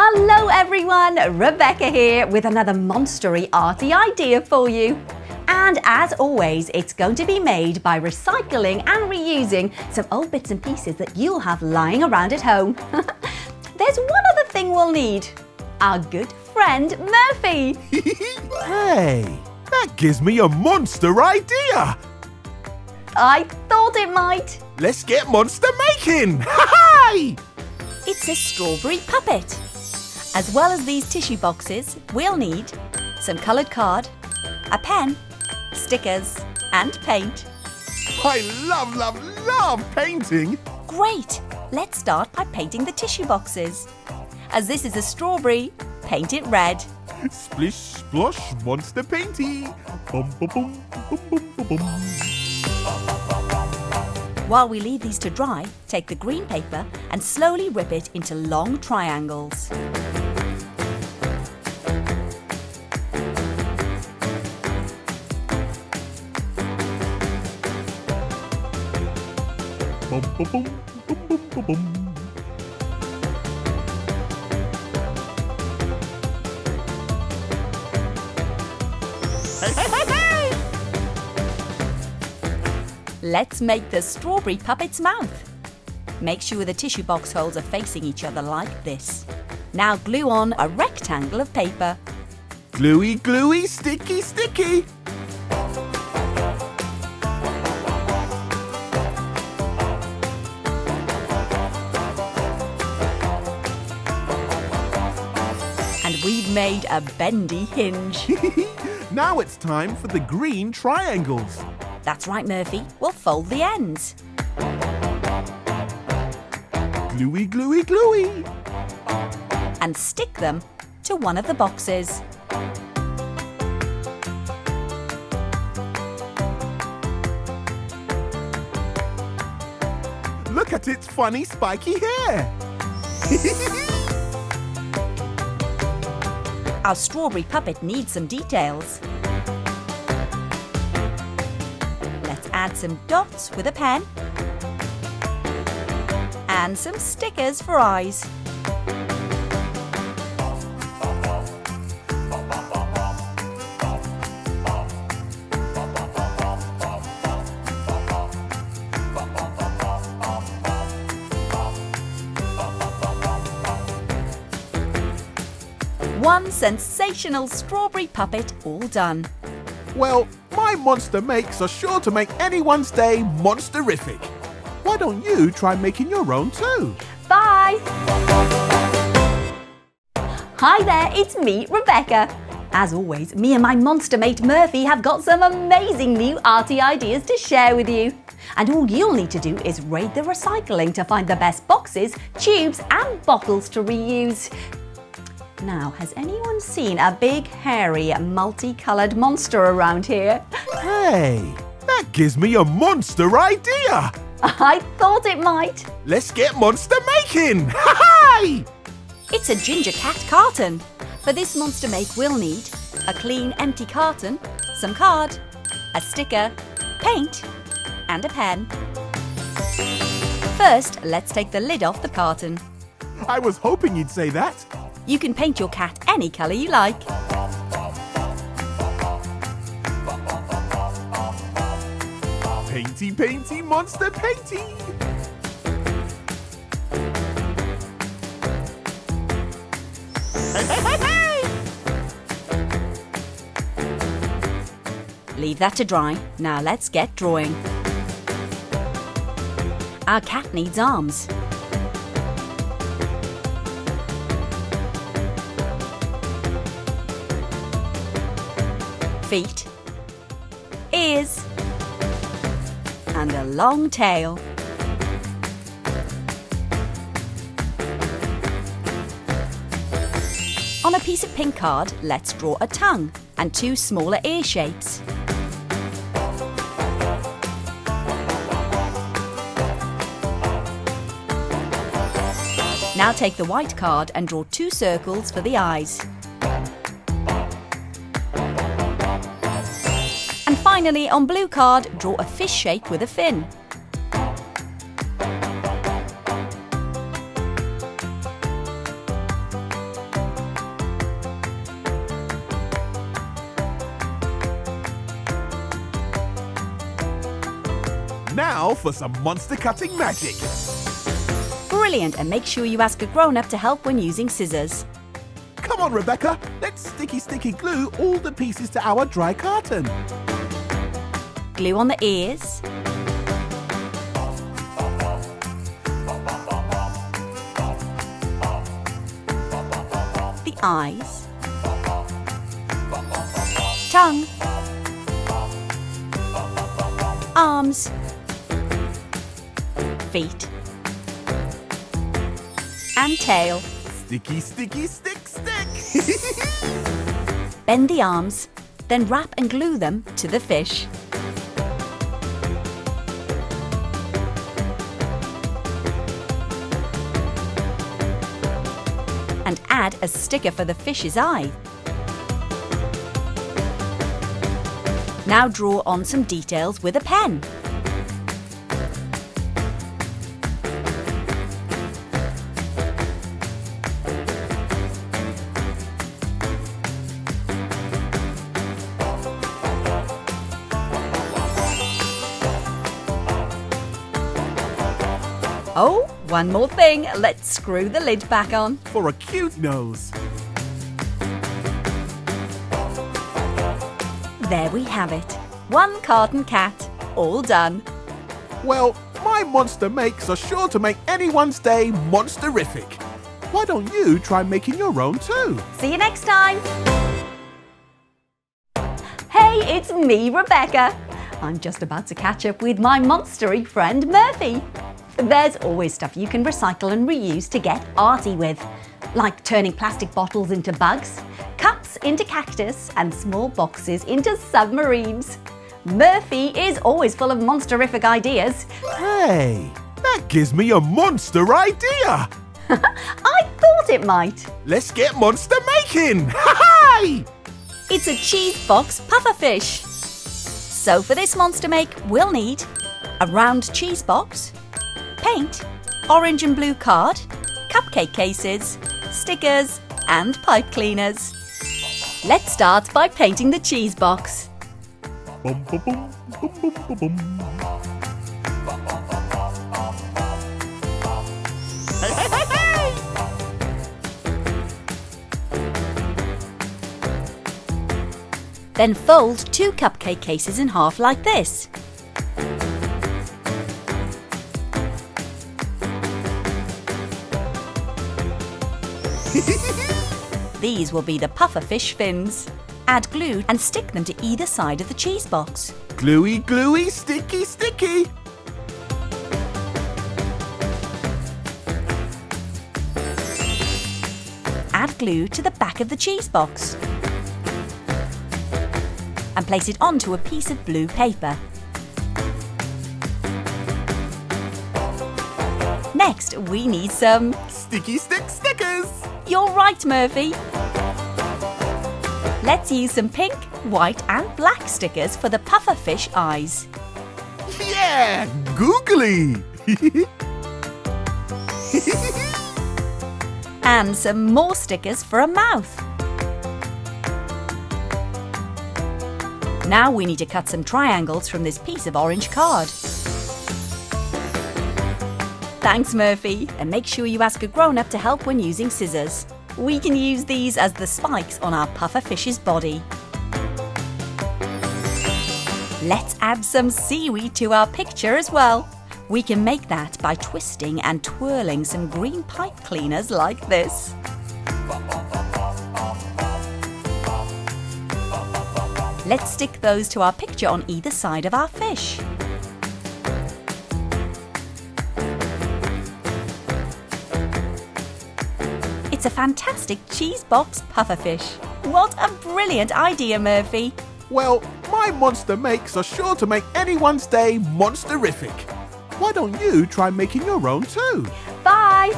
Hello everyone, Rebecca here with another monstery arty idea for you. And as always, it's going to be made by recycling and reusing some old bits and pieces that you'll have lying around at home. There's one other thing we'll need. Our good friend Murphy. Hey, that gives me a monster idea. I thought it might. Let's get monster making. Hi! It's a strawberry puppet. As well as these tissue boxes, we'll need some coloured card, a pen, stickers and paint. I love painting. Great! Let's start by painting the tissue boxes. As this is a strawberry, paint it red. Splish, splosh, monster painty. Bum, bum, bum, bum, bum, bum, bum. While we leave these to dry, take the green paper and slowly rip it into long triangles. Bum, bum, bum, bum, bum, bum, bum. Hey! Let's make the strawberry puppet's mouth. Make sure the tissue box holes are facing each other like this. Now glue on a rectangle of paper. Gluey, gluey, sticky, sticky. And we've made a bendy hinge. Now it's time for the green triangles. That's right, Murphy. We'll fold the ends. Gluey, gluey, gluey. And stick them to one of the boxes. Look at its funny spiky hair. Our strawberry puppet needs some details. Let's add some dots with a pen and some stickers for eyes. One sensational strawberry puppet all done. Well, my monster makes are sure to make anyone's day monsterific. Why don't you try making your own too? Bye! Hi there, it's me, Rebecca. As always, me and my monster mate Murphy have got some amazing new arty ideas to share with you. And all you'll need to do is raid the recycling to find the best boxes, tubes and bottles to reuse. Now, has anyone seen a big, hairy, multicoloured monster around here? Hey, that gives me a monster idea. I thought it might. Let's get monster making. Hi! It's a ginger cat carton. For this monster make, we'll need a clean, empty carton, some card, a sticker, paint, and a pen. First, let's take the lid off the carton. I was hoping you'd say that. You can paint your cat any colour you like. Painty, painty, monster painty. Hey! Leave that to dry. Now let's get drawing. Our cat needs arms. Feet, ears, and a long tail. On a piece of pink card, let's draw a tongue and two smaller ear shapes. Now take the white card and draw two circles for the eyes. And finally, on blue card, draw a fish shape with a fin. Now for some monster cutting magic. Brilliant, and make sure you ask a grown-up to help when using scissors. Come on, Rebecca. Let's sticky glue all the pieces to our dry carton. Glue on the ears. The eyes. Tongue. Arms. Feet. And tail. Stick, stick. Bend the arms, then wrap and glue them to the fish. And add a sticker for the fish's eye. Now draw on some details with a pen. Oh, one more thing. Let's screw the lid back on. For a cute nose. There we have it. One carton cat, all done. Well, my monster makes are sure to make anyone's day monsterific. Why don't you try making your own too? See you next time. Hey, it's me, Rebecca. I'm just about to catch up with my monstery friend Murphy. There's always stuff you can recycle and reuse to get arty with, like turning plastic bottles into bugs, cups into cactus, and small boxes into submarines. Murphy is always full of monsterific ideas. Hey, that gives me a monster idea. I thought it might. Let's get monster making. Hi! It's a cheese box pufferfish. So for this monster make, we'll need a round cheese box, paint, orange and blue card, cupcake cases, stickers, and pipe cleaners. Let's start by painting the cheese box. Bum, bum, bum, bum, bum, bum, bum. Hey, hey, hey, hey! Then fold 2 cupcake cases in half like this. These will be the pufferfish fins. Add glue and stick them to either side of the cheese box. Gluey, gluey, sticky, sticky. Add glue to the back of the cheese box. And place it onto a piece of blue paper. Next, we need some... Sticky stickers. You're right, Murphy. Let's use some pink, white and black stickers for the pufferfish eyes. Yeah, googly. And some more stickers for a mouth. Now we need to cut some triangles from this piece of orange card. Thanks, Murphy. And make sure you ask a grown-up to help when using scissors. We can use these as the spikes on our pufferfish's body. Let's add some seaweed to our picture as well. We can make that by twisting and twirling some green pipe cleaners like this. Let's stick those to our picture on either side of our fish. It's a fantastic cheese box pufferfish. What a brilliant idea, Murphy. Well, my monster makes are sure to make anyone's day monsterific. Why don't you try making your own too? Bye.